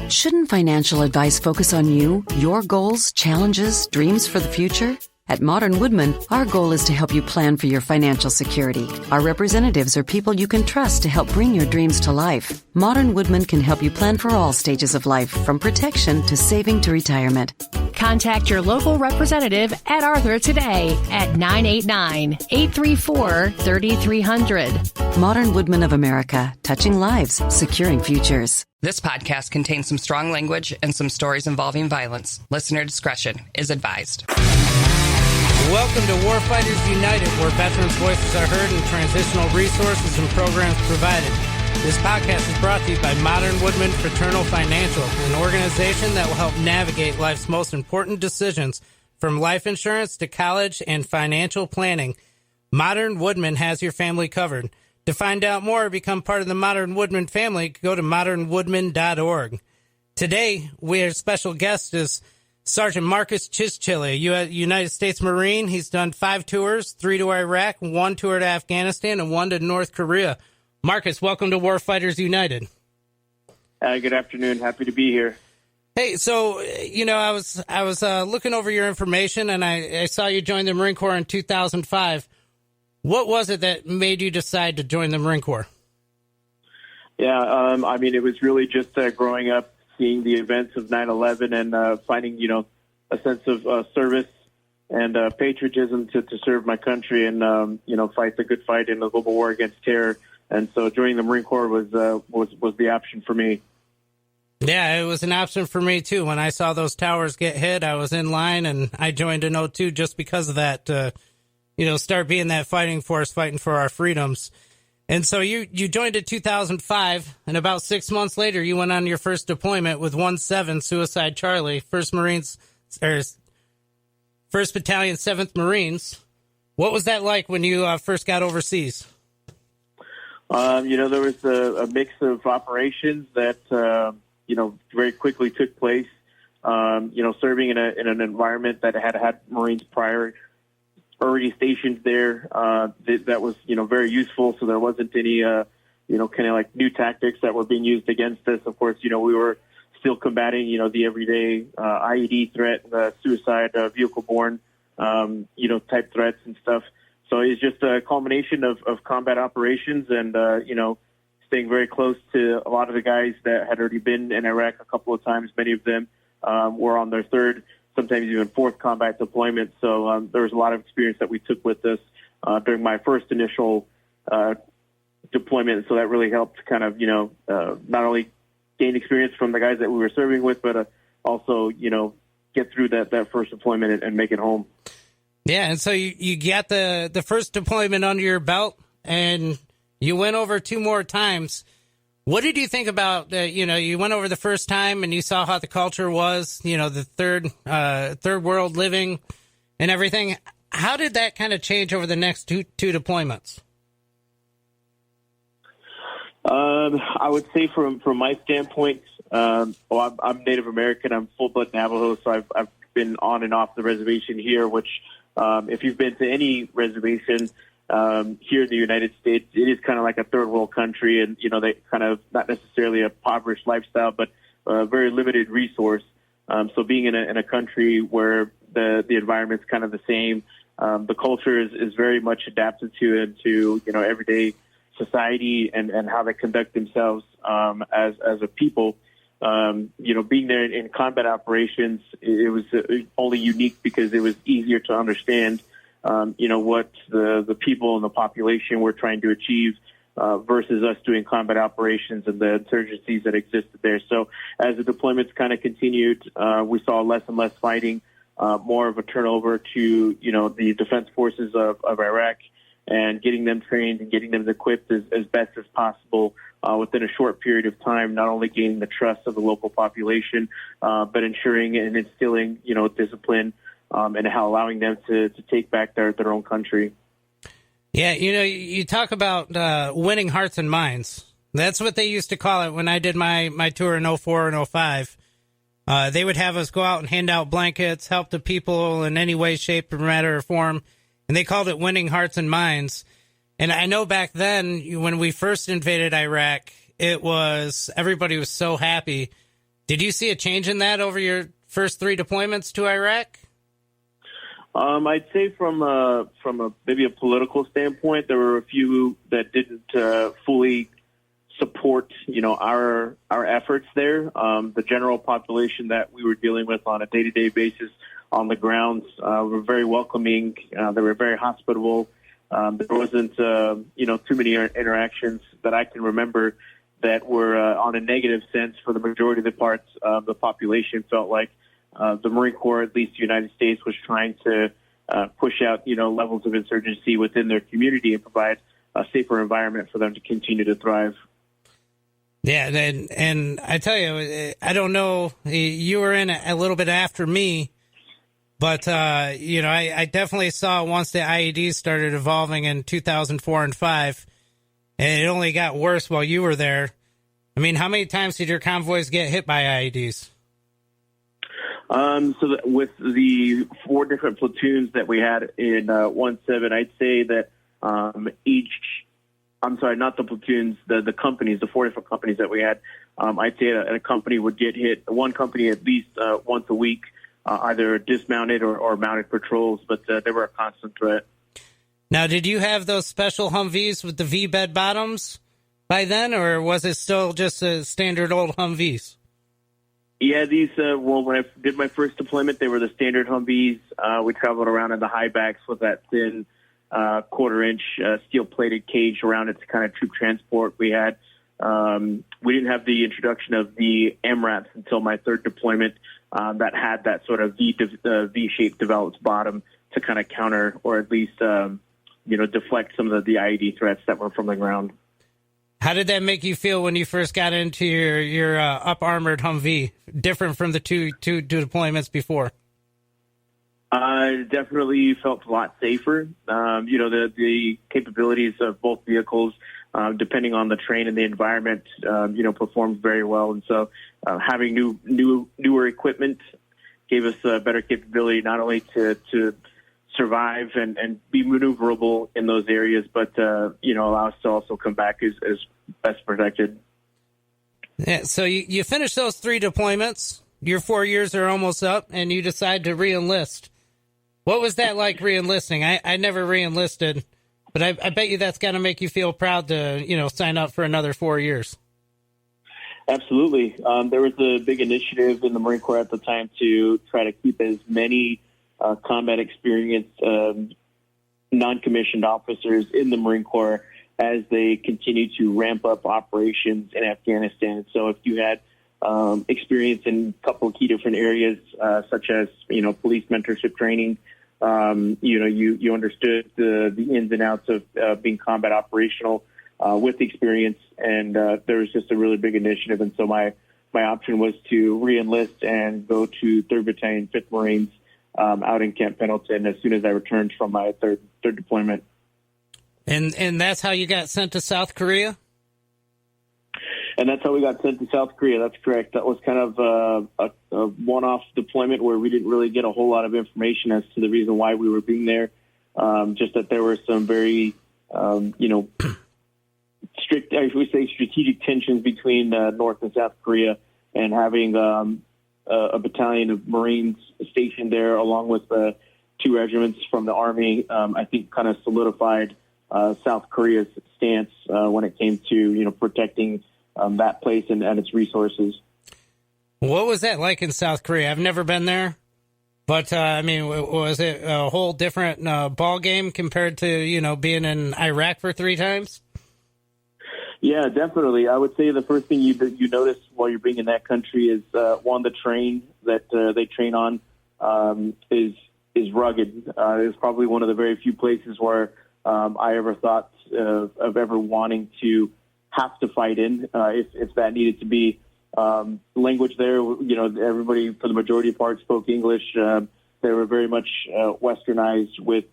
Shouldn't financial advice focus on you, your goals, challenges, dreams for the future? At Modern Woodman, our goal is to help you plan for your financial security. Our representatives are people you can trust to help bring your dreams to life. Modern Woodman can help you plan for all stages of life, from protection to saving to retirement. Contact your local representative at Arthur today at 989-834-3300. Modern Woodman of America, touching lives, securing futures. This podcast contains some strong language and some stories involving violence. Listener discretion is advised. Welcome to Warfighters United, where veterans' voices are heard and transitional resources and programs provided. This podcast is brought to you by Modern Woodman Fraternal Financial, an organization that will help navigate life's most important decisions, from life insurance to college and financial planning. Modern Woodman has your family covered. To find out more or become part of the Modern Woodman family, go to modernwoodman.org. Today, our special guest is Sergeant Marcus Chischilly, a United States Marine. He's done 5 tours, 3 to Iraq, 1 tour to Afghanistan, and 1 to North Korea. Marcus, welcome to Warfighters United. Good afternoon. Happy to be here. Hey, so, I was looking over your information, and I saw you join the Marine Corps in 2005. What was it that made you decide to join the Marine Corps? Yeah, it was really just growing up, seeing the events of 9/11 and finding, a sense of service and patriotism to serve my country and, fight the good fight in the global war against terror. And so joining the Marine Corps was the option for me. Yeah, it was an option for me, too. When I saw those towers get hit, I was in line, and I joined in 02 just because of that, start being that fighting force, fighting for our freedoms. And so you joined in 2005, and about 6 months later, you went on your first deployment with 1-7 Suicide Charlie, 1st Battalion, 7th Marines. What was that like when you first got overseas? There was a mix of operations that, very quickly took place. Serving in an environment that had Marines already stationed there, that was, very useful. So there wasn't any, kind of like new tactics that were being used against us. Of course, we were still combating, the everyday IED threat, suicide, vehicle-borne, type threats and stuff. So it's just a culmination of combat operations and, staying very close to a lot of the guys that had already been in Iraq a couple of times. Many of them were on their 3rd, sometimes even 4th combat deployment. So there was a lot of experience that we took with us during my first initial deployment. So that really helped kind of, not only gain experience from the guys that we were serving with, but also, get through that first deployment and make it home. Yeah, and so you got the first deployment under your belt, and you went over 2 more times. What did you think about, you went over the first time and you saw how the culture was, the third world living and everything. How did that kind of change over the next two deployments? I would say from my standpoint, I'm Native American. I'm full-blood Navajo, so I've been on and off the reservation here, which if you've been to any reservation here in the United States, it is kind of like a third world country, and they kind of not necessarily a impoverished lifestyle, but a very limited resource. So being in a country where the environment's kind of the same, the culture is very much adapted to everyday society and how they conduct themselves as a people. Being there in combat operations, it was only unique because it was easier to understand, what the people and the population were trying to achieve versus us doing combat operations and the insurgencies that existed there. So as the deployments kind of continued, we saw less and less fighting, more of a turnover to, the defense forces of Iraq and getting them trained and getting them equipped as best as possible within a short period of time, not only gaining the trust of the local population, but ensuring and instilling, discipline and how allowing them to take back their own country. Yeah, you talk about winning hearts and minds. That's what they used to call it when I did my tour in 04 and 05. They would have us go out and hand out blankets, help the people in any way, shape, or matter or form, and they called it winning hearts and minds. And I know back then, when we first invaded Iraq, everybody was so happy Did you see a change in that over your first 3 deployments to Iraq? I'd say from maybe a political standpoint, there were a few that didn't fully support, our efforts there. The general population that we were dealing with on a day-to-day basis on the grounds were very welcoming. They were very hospitable. There wasn't, too many interactions that I can remember that were on a negative sense for the majority of the parts of the population. Felt like the Marine Corps, at least the United States, was trying to push out, levels of insurgency within their community and provide a safer environment for them to continue to thrive. Yeah, and I tell you, I don't know, you were in a little bit after me, but, I definitely saw once the IEDs started evolving in 2004 and 5, and it only got worse while you were there. I mean, how many times did your convoys get hit by IEDs? With the 4 different platoons that we had in 1-7, I'd say that not the platoons, the companies, the 4 different companies that we had, I'd say a company would get hit, one company at least once a week, either dismounted or mounted patrols, but they were a constant threat. Now, did you have those special Humvees with the V-bed bottoms by then, or was it still just a standard old Humvees? Yeah, these, when I did my first deployment, they were the standard Humvees. We traveled around in the high backs with that thin quarter-inch steel-plated cage around it to kind of troop transport. We didn't have the introduction of the MRAPs until my 3rd deployment that had that sort of V-shaped developed bottom to kind of counter or at least, deflect some of the IED threats that were from the ground. How did that make you feel when you first got into your up-armored Humvee, different from the two deployments before? I definitely felt a lot safer. The capabilities of both vehicles, depending on the terrain and the environment, performed very well. And so having newer equipment gave us a better capability not only to survive and be maneuverable in those areas, but, allow us to also come back as best protected. Yeah, so you finish those 3 deployments, your 4 years are almost up, and you decide to re-enlist. What was that like re-enlisting? I never re-enlisted, but I bet you that's got to make you feel proud to, sign up for another 4 years. Absolutely. There was a big initiative in the Marine Corps at the time to try to keep as many combat experienced non-commissioned officers in the Marine Corps as they continue to ramp up operations in Afghanistan. So if you had experience in a couple of key different areas, such as, police mentorship training, you understood the ins and outs of being combat operational with experience, and there was just a really big initiative. And so my option was to re-enlist and go to 3rd Battalion, 5th Marines out in Camp Pendleton as soon as I returned from my third deployment. And that's how you got sent to South Korea? And that's how we got sent to South Korea. That's correct. That was kind of a one-off deployment where we didn't really get a whole lot of information as to the reason why we were being there. Just that there were some very, strict, I would say, strategic tensions between North and South Korea, and having a battalion of Marines stationed there along with 2 regiments from the Army, I think kind of solidified South Korea's stance when it came to, protecting that place and its resources. What was that like in South Korea? I've never been there, but was it a whole different ball game compared to, being in Iraq for 3 times? Yeah, definitely. I would say the first thing you notice while you're being in that country is one, the train that they train on is rugged. It's probably one of the very few places where I ever thought of ever wanting to have to fight in, if that needed to be. Language there, everybody for the majority part spoke English. They were very much westernized with,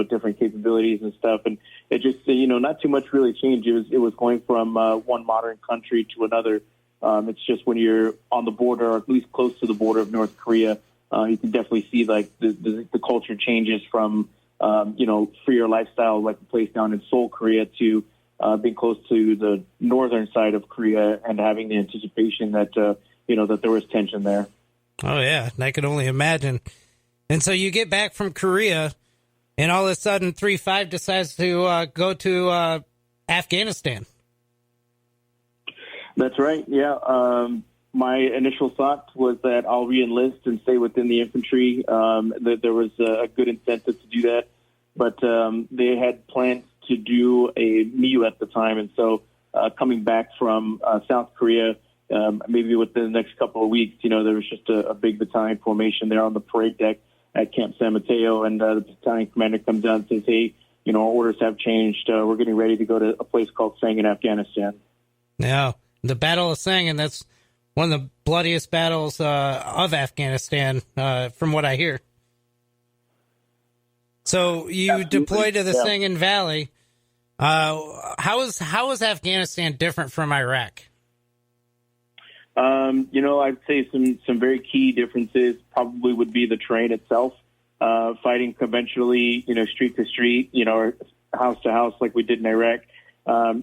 different capabilities and stuff. And it just, not too much really changed. It was going from one modern country to another. It's just when you're on the border, or at least close to the border of North Korea, you can definitely see like the culture changes from, freer lifestyle, like the place down in Seoul, Korea, to being close to the northern side of Korea and having the anticipation that, that there was tension there. Oh, yeah, I can only imagine. And so you get back from Korea, and all of a sudden 3-5 decides to go to Afghanistan. That's right, yeah. My initial thought was that I'll reenlist and stay within the infantry. That there was a good incentive to do that. But they had plans to do a MIU at the time. And so coming back from South Korea, maybe within the next couple of weeks, there was just a big battalion formation there on the parade deck at Camp San Mateo. And the battalion commander comes down and says, hey, our orders have changed. We're getting ready to go to a place called Sanghin, Afghanistan. Yeah, the Battle of Sanghin, that's one of the bloodiest battles of Afghanistan, from what I hear. So you Absolutely. deployed to the Sanghin Valley. How is Afghanistan different from Iraq? I'd say some very key differences probably would be the terrain itself. Fighting conventionally, street to street, or house to house like we did in Iraq.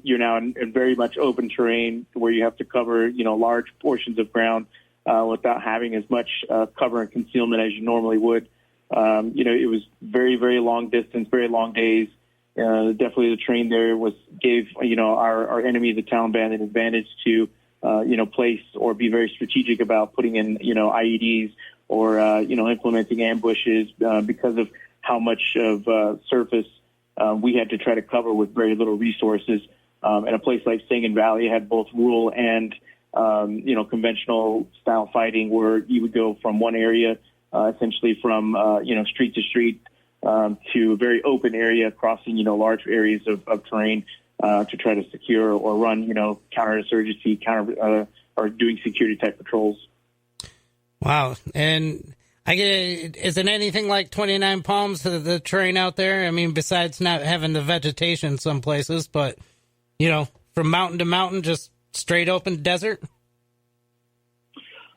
You're now in very much open terrain where you have to cover, large portions of ground without having as much cover and concealment as you normally would. It was very, very long distance, very long days. Definitely the terrain there gave our enemy, the Taliban, an advantage to, place or be very strategic about putting in, IEDs or, implementing ambushes because of how much of surface we had to try to cover with very little resources. And a place like Sanghin Valley had both rural and, conventional style fighting where you would go from one area, essentially from, street to street to a very open area, crossing, large areas of terrain to try to secure or run, counterinsurgency, or doing security type patrols. Wow. And is it anything like 29 Palms, the terrain out there? I mean, besides not having the vegetation in some places, but, from mountain to mountain, just straight open desert?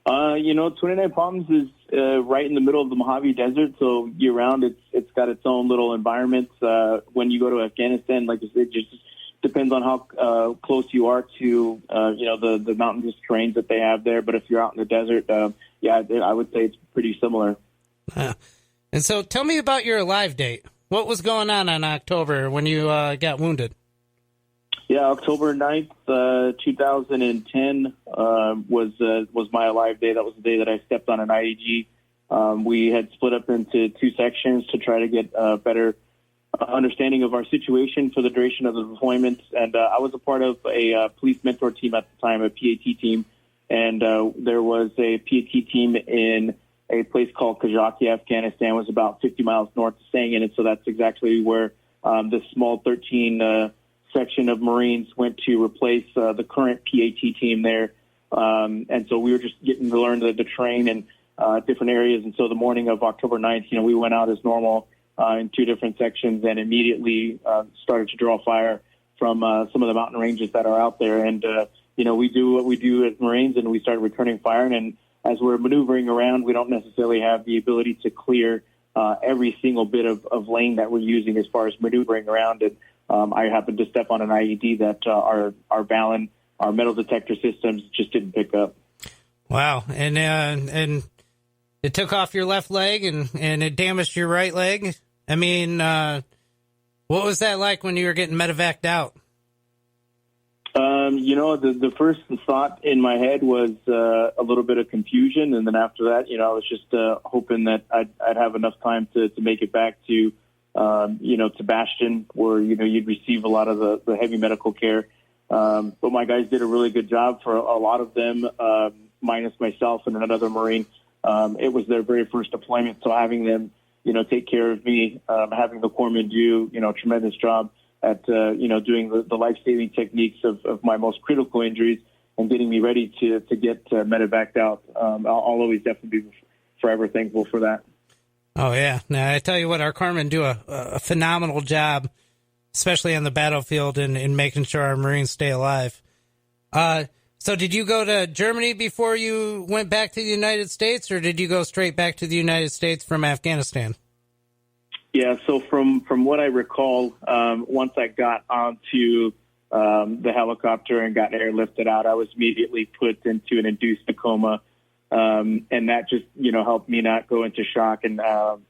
29 Palms is right in the middle of the Mojave Desert, so year-round it's got its own little environment. When you go to Afghanistan, like I said, it just depends on how close you are to, the mountainous terrains that they have there. But if you're out in the desert, I would say it's pretty similar. And so tell me about your alive date. What was going on October when you got wounded? Yeah, October 9th, 2010 was my alive day. That was the day that I stepped on an IED. We had split up into two sections to try to get a better understanding of our situation for the duration of the deployment. And I was a part of a police mentor team at the time, a PAT team. And there was a PAT team in a place called Kahjaki, Afghanistan. It was about 50 miles north of Sanghin. And so that's exactly where the small 13 section of Marines went to replace the current PAT team there. And so we were just getting to learn the terrain and different areas. And so the morning of October 9th, we went out as normal in two different sections and immediately started to draw fire from some of the mountain ranges that are out there. And, we do what we do as Marines, and we started returning fire. And as we're maneuvering around, we don't necessarily have the ability to clear every single bit of lane that we're using as far as maneuvering around. And I happened to step on an IED that our Valen, our metal detector systems just didn't pick up. Wow. And it took off your left leg and it damaged your right leg. I mean, what was that like when you were getting medevaced out? The first thought in my head was a little bit of confusion. And then after that, I was just hoping that I'd have enough time to make it back to, to Bastion, where, you'd receive a lot of the heavy medical care. But my guys did a really good job for a lot of them, minus myself and another Marine. It was their very first deployment. So having them, take care of me, having the corpsmen do, a tremendous job at, doing the life-saving techniques of my most critical injuries and getting me ready to get medevaced out. I'll always definitely be forever thankful for that. Oh, yeah. Now, I tell you what, our corpsmen do a phenomenal job, especially on the battlefield in making sure our Marines stay alive. So did you go to Germany before you went back to the United States, or did you go straight back to the United States from Afghanistan? Yeah, so from what I recall, once I got onto the helicopter and got airlifted out, I was immediately put into an induced coma. And that just, helped me not go into shock. And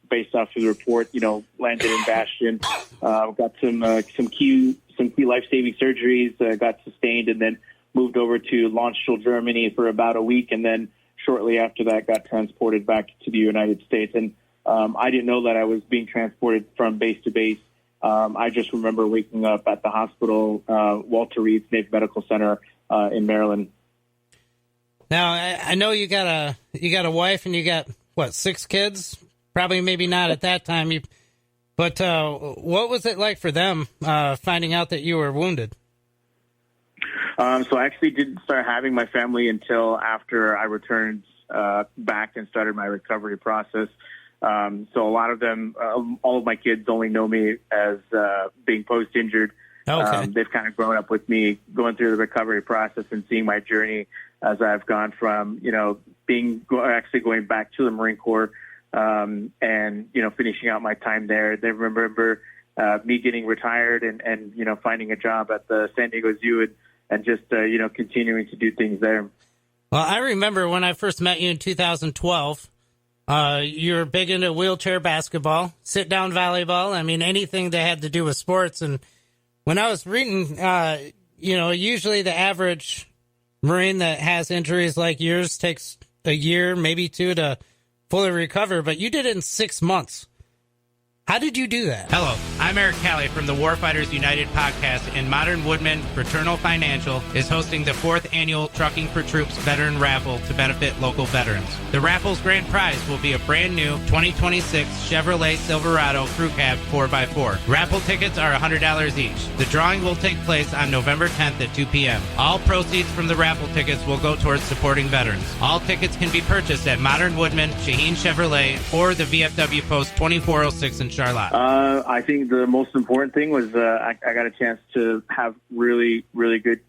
based off of the report, landed in Bastion, got some key life-saving surgeries, got sustained, and then moved over to Landstuhl, Germany for about a week. And then shortly after that, got transported back to the United States. And I didn't know that I was being transported from base to base. I just remember waking up at the hospital, Walter Reed's Naval Medical Center in Maryland. Now, I know you got a wife and you got, 6 kids? Probably maybe not at that time. But what was it like for them finding out that you were wounded? So I actually didn't start having my family until after I returned back and started my recovery process. So a lot of them, all of my kids only know me as being post-injured. Okay. They've kind of grown up with me going through the recovery process and seeing my journey as I've gone from, actually going back to the Marine Corps and, finishing out my time there. They remember me getting retired and finding a job at the San Diego Zoo and just, continuing to do things there. Well, I remember when I first met you in 2012, you were big into wheelchair basketball, sit-down volleyball. I mean, anything that had to do with sports. And when I was reading, usually the average Marine that has injuries like yours takes a year, maybe 2 to fully recover, but you did it in 6 months. How did you do that? Hello, I'm Eric Calley from the Warfighters United podcast, and Modern Woodmen Fraternal Financial is hosting the 4th annual Trucking for Troops Veteran Raffle to benefit local veterans. The raffle's grand prize will be a brand new 2026 Chevrolet Silverado Crew Cab 4x4. Raffle tickets are $100 each. The drawing will take place on November 10th at 2 p.m. All proceeds from the raffle tickets will go towards supporting veterans. All tickets can be purchased at Modern Woodmen, Shaheen Chevrolet, or the VFW Post 2406 in Charlotte. I think the most important thing was I got a chance to have really, really good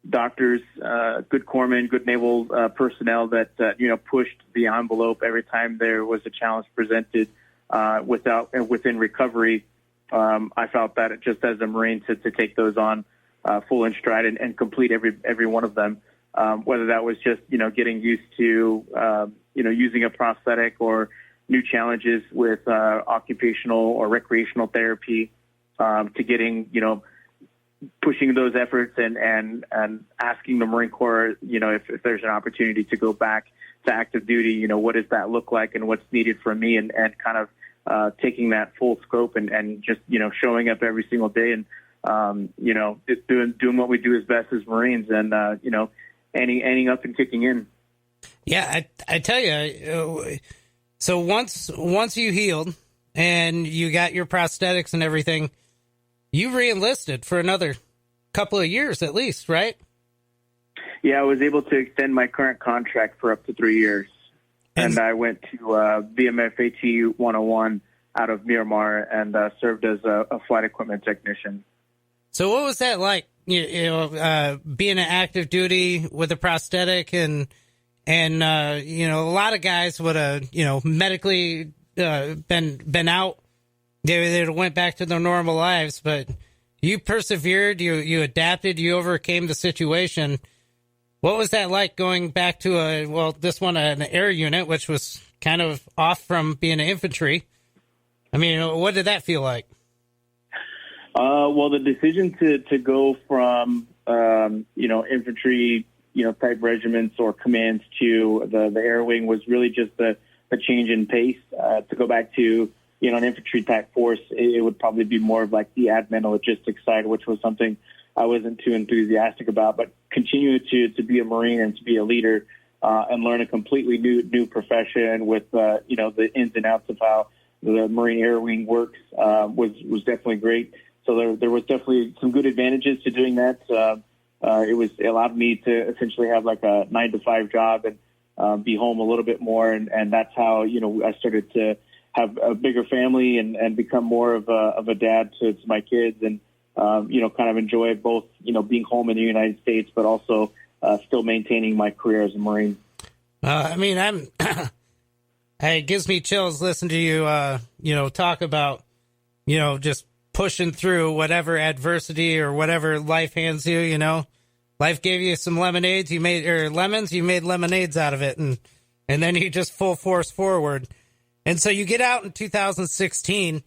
doctors, good corpsmen, good naval personnel that pushed the envelope every time there was a challenge presented. Within recovery, I felt that just as a Marine to take those on full in stride and complete every one of them, whether that was just getting used to using a prosthetic or new challenges with occupational or recreational therapy, to getting, pushing those efforts and asking the Marine Corps, if there's an opportunity to go back to active duty, what does that look like and what's needed from me, and kind of taking that full scope and just, showing up every single day and, just doing what we do as best as Marines and, ending up and kicking in. Yeah, I tell you, so once you healed and you got your prosthetics and everything, you reenlisted for another couple of years at least, right? Yeah, I was able to extend my current contract for up to 3 years. And I went to VMFAT 101 out of Miramar and served as a flight equipment technician. So what was that like, being an active duty with a prosthetic and a lot of guys would have, medically been out. They went back to their normal lives, but you persevered, you adapted, you overcame the situation. What was that like going back to an air unit, which was kind of off from being an infantry? I mean, what did that feel like? Well, the decision to go from, infantry, type regiments or commands to the air wing was really just a change in pace. To go back to, an infantry type force, it would probably be more of like the admin and logistics side, which was something I wasn't too enthusiastic about, but continue to be a Marine and to be a leader, and learn a completely new profession with, the ins and outs of how the Marine Air Wing works, was definitely great. So there was definitely some good advantages to doing that. It allowed me to essentially have like a 9-to-5 job and be home a little bit more. And that's how, I started to have a bigger family and become more of a dad to my kids and, kind of enjoy both, being home in the United States, but also still maintaining my career as a Marine. It gives me chills listening to you, talk about, just pushing through whatever adversity or whatever life hands you, you know. Life gave you some lemons, you made lemonades out of it, and then you just full force forward. And so you get out in 2016.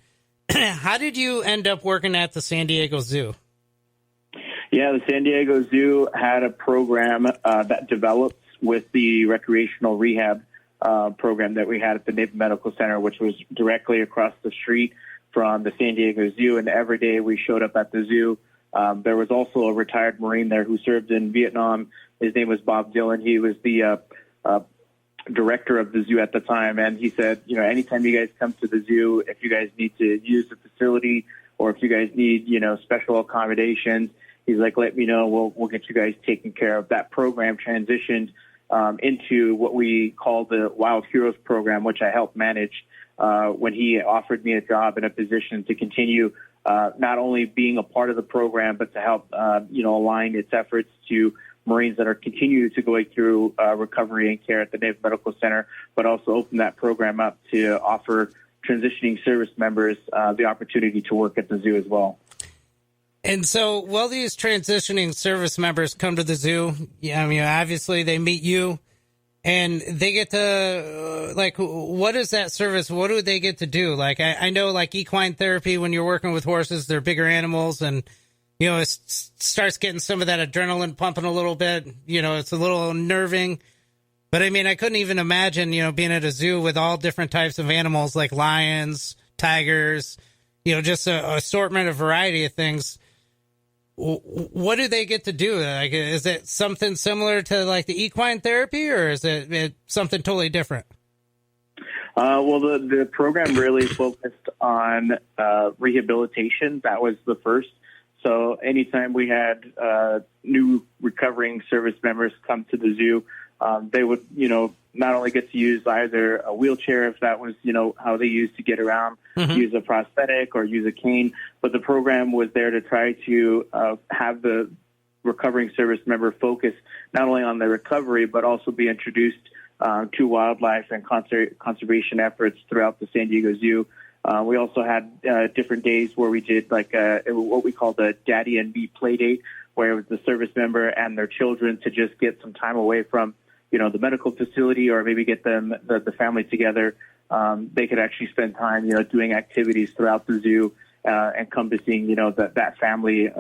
How did you end up working at the San Diego Zoo? Yeah, the San Diego Zoo had a program that developed with the recreational rehab program that we had at the Naval Medical Center, which was directly across the street from the San Diego Zoo. And every day we showed up at the zoo. There was also a retired Marine there who served in Vietnam. His name was Bob Dillon. He was the director of the zoo at the time. And he said, you know, anytime you guys come to the zoo, if you guys need to use the facility or if you guys need, you know, special accommodations, he's like, let me know. We'll get you guys taken care of. That program transitioned into what we call the Wild Heroes program, which I helped manage when he offered me a job and a position to continue not only being a part of the program, but to help, align its efforts to Marines that are continuing to go through recovery and care at the Naval Medical Center, but also open that program up to offer transitioning service members the opportunity to work at the zoo as well. And so, while these transitioning service members come to the zoo, I mean, obviously they meet you, and they get to, what is that service? What do they get to do? Like, I know, like, equine therapy, when you're working with horses, they're bigger animals, and, you know, it starts getting some of that adrenaline pumping a little bit. You know, it's a little unnerving. But, I mean, I couldn't even imagine, you know, being at a zoo with all different types of animals, like lions, tigers, you know, just a assortment, a variety of things. What do they get to do? Like, is it something similar to like the equine therapy, or is it something totally different? Well, the program really focused on rehabilitation. That was the first. So anytime we had new recovering service members come to the zoo, they would, you know, not only get to use either a wheelchair, if that was, you know, how they used to get around, use a prosthetic or use a cane, but the program was there to try to have the recovering service member focus not only on the recovery, but also be introduced to wildlife and conservation efforts throughout the San Diego Zoo. We also had different days where we did like what we called a Daddy and Me play date, where it was the service member and their children to just get some time away from, you know, the medical facility, or maybe get them the family together. They could actually spend time, you know, doing activities throughout the zoo, encompassing, you know, that family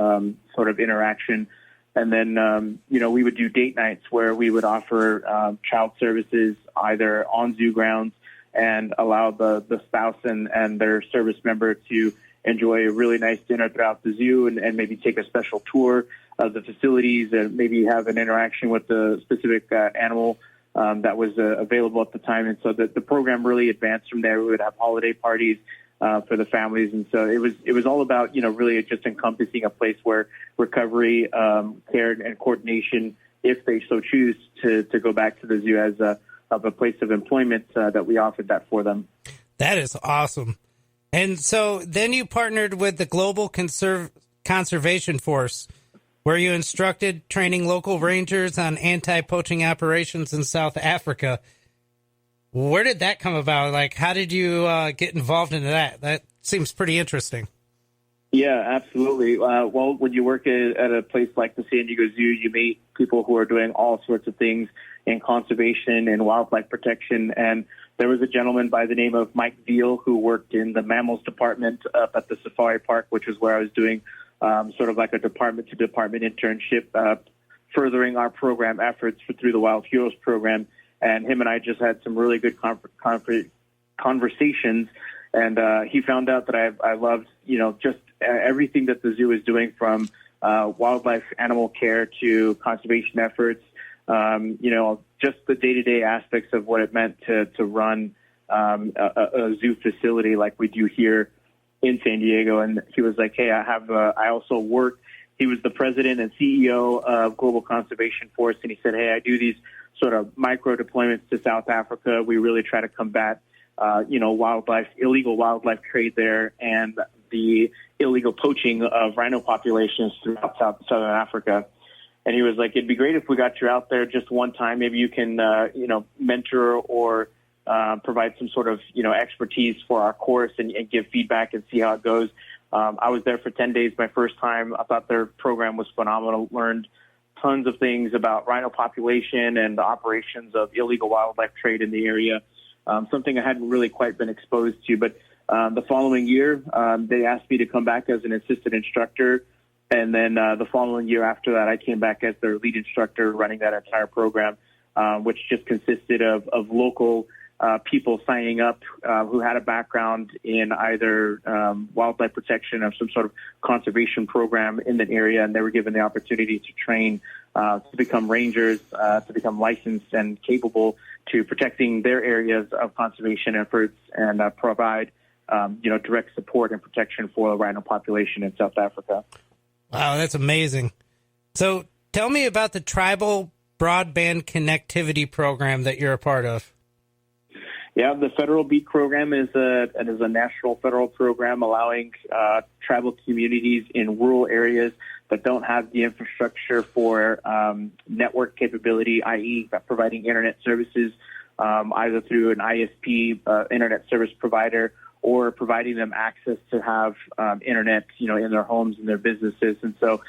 sort of interaction. And then, we would do date nights where we would offer child services either on zoo grounds and allow the spouse and their service member to enjoy a really nice dinner throughout the zoo and maybe take a special tour of the facilities and maybe have an interaction with the specific animal that was available at the time. And so the program really advanced from there. We would have holiday parties for the families. And so it was all about, you know, really just encompassing a place where recovery, care, and coordination, if they so choose to go back to the zoo as a place of employment, that we offered that for them. That is awesome. And so then you partnered with the Global Conservation Force, where you instructed training local rangers on anti-poaching operations in South Africa. Where did that come about? Like, how did you get involved in that? That seems pretty interesting. Yeah, absolutely. Well, when you work at a place like the San Diego Zoo, you meet people who are doing all sorts of things in conservation and wildlife protection. And there was a gentleman by the name of Mike Veal who worked in the mammals department up at the safari park, which is where I was doing sort of like a department-to-department internship, furthering our program efforts through the Wild Heroes program. And him and I just had some really good conversations. And he found out that I loved, you know, just everything that the zoo is doing, from wildlife animal care to conservation efforts, just the day-to-day aspects of what it meant to run a zoo facility like we do here in San Diego. And he was like, hey, I also work. He was the president and CEO of Global Conservation Force. And he said, hey, I do these sort of micro deployments to South Africa. We really try to combat, illegal wildlife trade there and the illegal poaching of rhino populations throughout Southern Africa. And he was like, it'd be great if we got you out there just one time. Maybe you can, mentor or provide some sort of, expertise for our course and give feedback and see how it goes. I was there for 10 days my first time. I thought their program was phenomenal. Learned tons of things about rhino population and the operations of illegal wildlife trade in the area, something I hadn't really quite been exposed to. But the following year, they asked me to come back as an assistant instructor. And then the following year after that, I came back as their lead instructor running that entire program, which just consisted of local people signing up who had a background in either wildlife protection or some sort of conservation program in the area, and they were given the opportunity to train to become rangers, to become licensed and capable to protecting their areas of conservation efforts and provide direct support and protection for the rhino population in South Africa. Wow, that's amazing. So tell me about the tribal broadband connectivity program that you're a part of. Yeah, the Federal BEAT program is a national federal program allowing tribal communities in rural areas that don't have the infrastructure for network capability, i.e. providing internet services either through an ISP, internet service provider, or providing them access to have internet, in their homes and their businesses. And so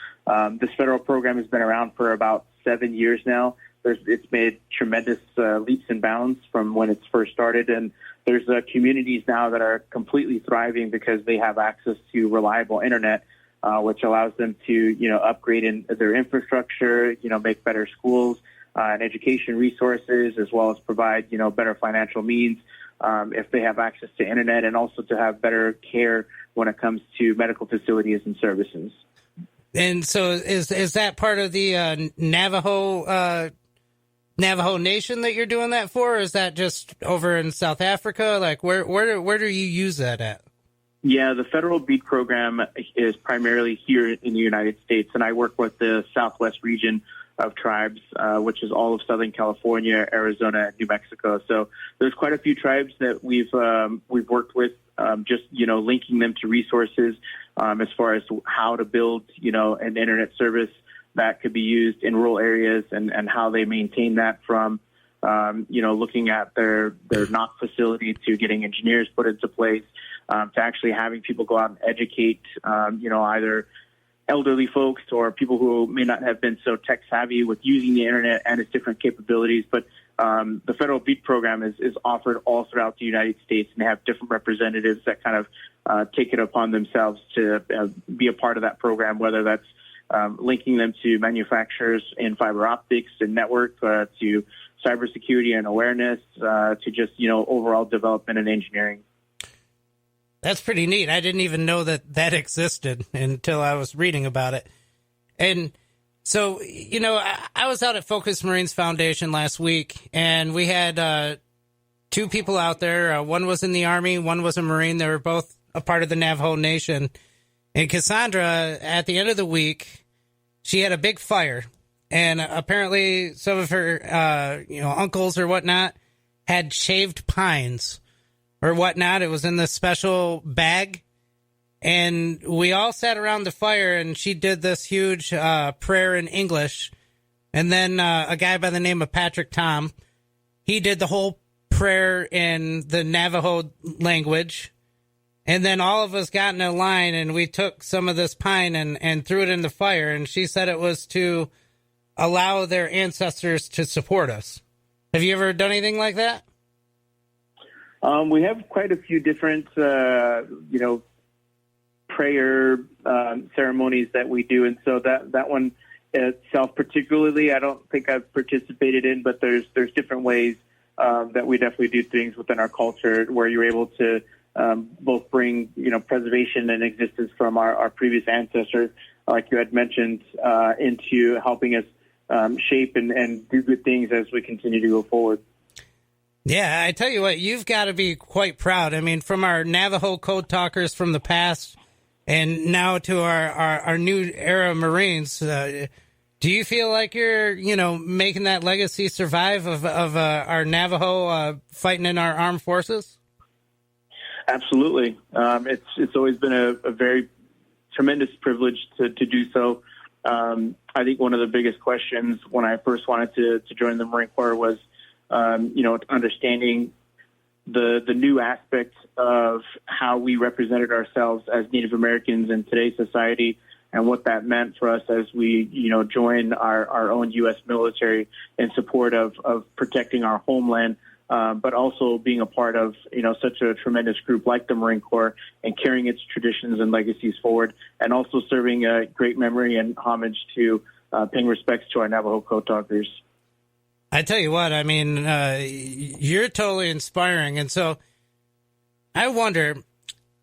this federal program has been around for about 7 years now. It's made tremendous leaps and bounds from when it's first started, and there's communities now that are completely thriving because they have access to reliable internet, which allows them to, upgrade in their infrastructure, make better schools and education resources, as well as provide, better financial means if they have access to internet, and also to have better care when it comes to medical facilities and services. And so is that part of the Navajo Nation that you're doing that for? Or is that just over in South Africa? Like where do you use that at? Yeah, the Federal BEAT program is primarily here in the United States, and I work with the Southwest region of tribes, which is all of Southern California, Arizona, and New Mexico. So there's quite a few tribes that we've worked with, just linking them to resources as far as how to build an internet service that could be used in rural areas, and how they maintain that from looking at their NOC facility to getting engineers put into place, to actually having people go out and educate either elderly folks or people who may not have been so tech savvy with using the internet and its different capabilities. But the Federal BEAT program is offered all throughout the United States, and they have different representatives that kind of take it upon themselves to be a part of that program, whether that's linking them to manufacturers in fiber optics and network, to cybersecurity and awareness, to just, overall development and engineering. That's pretty neat. I didn't even know that existed until I was reading about it. And so, I was out at Focus Marines Foundation last week, and we had two people out there. One was in the Army, one was a Marine. They were both a part of the Navajo Nation. And Cassandra, at the end of the week, she had a big fire, and apparently some of her, uncles or whatnot had shaved pines or whatnot. It was in this special bag, and we all sat around the fire, and she did this huge prayer in English. And then a guy by the name of Patrick Tom, he did the whole prayer in the Navajo language. And then all of us got in a line, and we took some of this pine and threw it in the fire. And she said it was to allow their ancestors to support us. Have you ever done anything like that? We have quite a few different, prayer ceremonies that we do. And so that one itself particularly, I don't think I've participated in, but there's different ways that we definitely do things within our culture where you're able to both bring, preservation and existence from our previous ancestors, like you had mentioned, into helping us shape and do good things as we continue to go forward. Yeah, I tell you what, you've got to be quite proud. I mean, from our Navajo code talkers from the past and now to our new era Marines, do you feel like you're, making that legacy survive of our Navajo fighting in our armed forces? Absolutely. It's always been a very tremendous privilege to do so. I think one of the biggest questions when I first wanted to join the Marine Corps was, understanding the new aspect of how we represented ourselves as Native Americans in today's society, and what that meant for us as we, joined our own U.S. military in support of protecting our homeland, but also being a part of, such a tremendous group like the Marine Corps and carrying its traditions and legacies forward, and also serving a great memory and homage to paying respects to our Navajo code talkers. I tell you what, I mean, you're totally inspiring. And so I wonder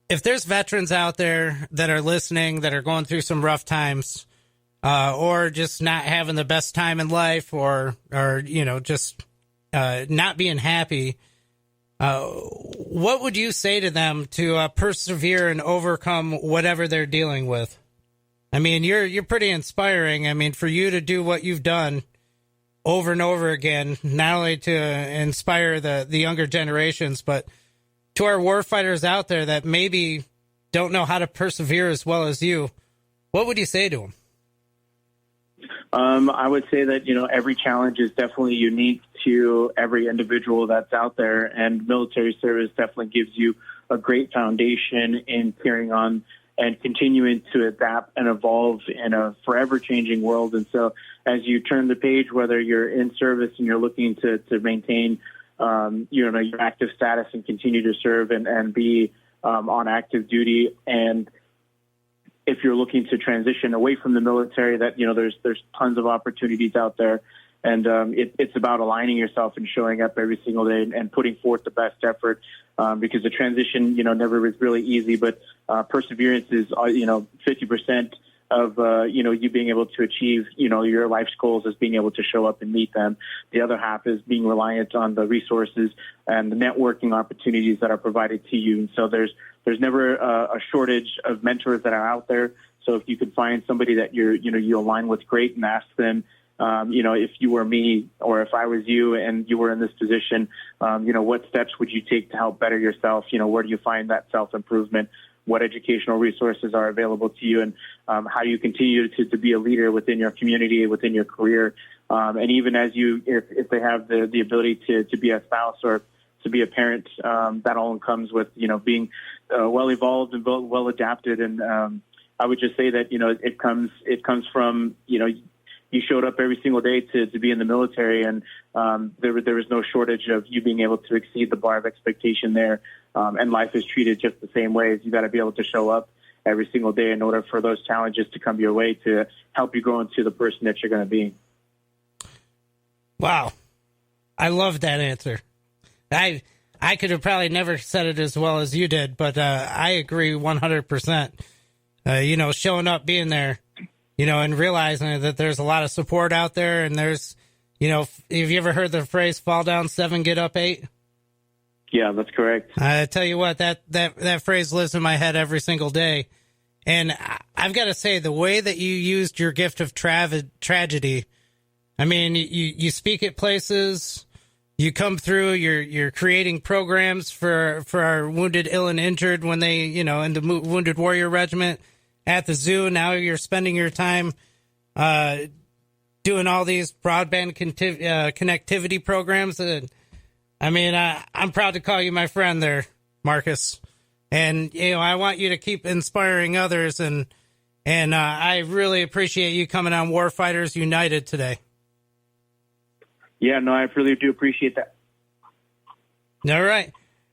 if there's veterans out there that are listening, that are going through some rough times, or just not having the best time in life, or just not being happy. What would you say to them to persevere and overcome whatever they're dealing with? I mean, you're pretty inspiring. I mean, for you to do what you've done over and over again, not only to inspire the younger generations, but to our warfighters out there that maybe don't know how to persevere as well as you, what would you say to them? I would say that, every challenge is definitely unique to every individual that's out there, and military service definitely gives you a great foundation in carrying on and continuing to adapt and evolve in a forever changing world. And so as you turn the page, whether you're in service and you're looking to maintain, your active status and continue to serve and be on active duty, and if you're looking to transition away from the military, that, there's tons of opportunities out there. And it's about aligning yourself and showing up every single day and putting forth the best effort, because the transition, never is really easy, but perseverance is, 50% of, you being able to achieve, your life's goals, is being able to show up and meet them. The other half is being reliant on the resources and the networking opportunities that are provided to you. And so there's never a shortage of mentors that are out there. So if you could find somebody that you align with, great, and ask them, if you were me, or if I was you and you were in this position, what steps would you take to help better yourself? Where do you find that self-improvement? What educational resources are available to you, and how do you continue to be a leader within your community, within your career? And even as if they have the ability to be a spouse or to be a parent, that all comes with, being well evolved and well adapted. And I would just say that, it comes from, you showed up every single day to be in the military, and there was no shortage of you being able to exceed the bar of expectation there. And life is treated just the same way. As you got to be able to show up every single day in order for those challenges to come your way to help you grow into the person that you're going to be. Wow. I love that answer. I could have probably never said it as well as you did, but I agree 100%. Showing up, being there, and realizing that there's a lot of support out there, and there's, have you ever heard the phrase "fall down 7, get up 8"? Yeah, that's correct. I tell you what, that phrase lives in my head every single day. And I've got to say, the way that you used your gift of tragedy, I mean, you speak at places, you come through, you're creating programs for our wounded, ill, and injured when they, in the Wounded Warrior Regiment at the zoo. Now you're spending your time doing all these broadband connectivity programs. I mean, I'm proud to call you my friend there, Marcus. And, I want you to keep inspiring others. And I really appreciate you coming on Warfighters United today. Yeah, no, I really do appreciate that. All right.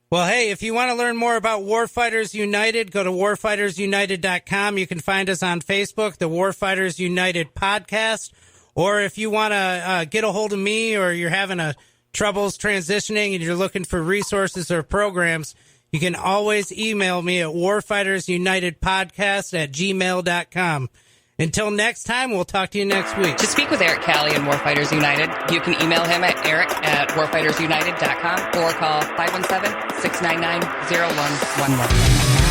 Well, hey, if you want to learn more about Warfighters United, go to warfightersunited.com. You can find us on Facebook, the Warfighters United podcast. Or if you want to get a hold of me, or you're having troubles transitioning and you're looking for resources or programs, you can always email me at warfightersunited@gmail.com. Until next time, we'll talk to you next week. To speak with Eric Calley and Warfighters United, you can email him at eric@warfightersunited.com or call 517-699-0111.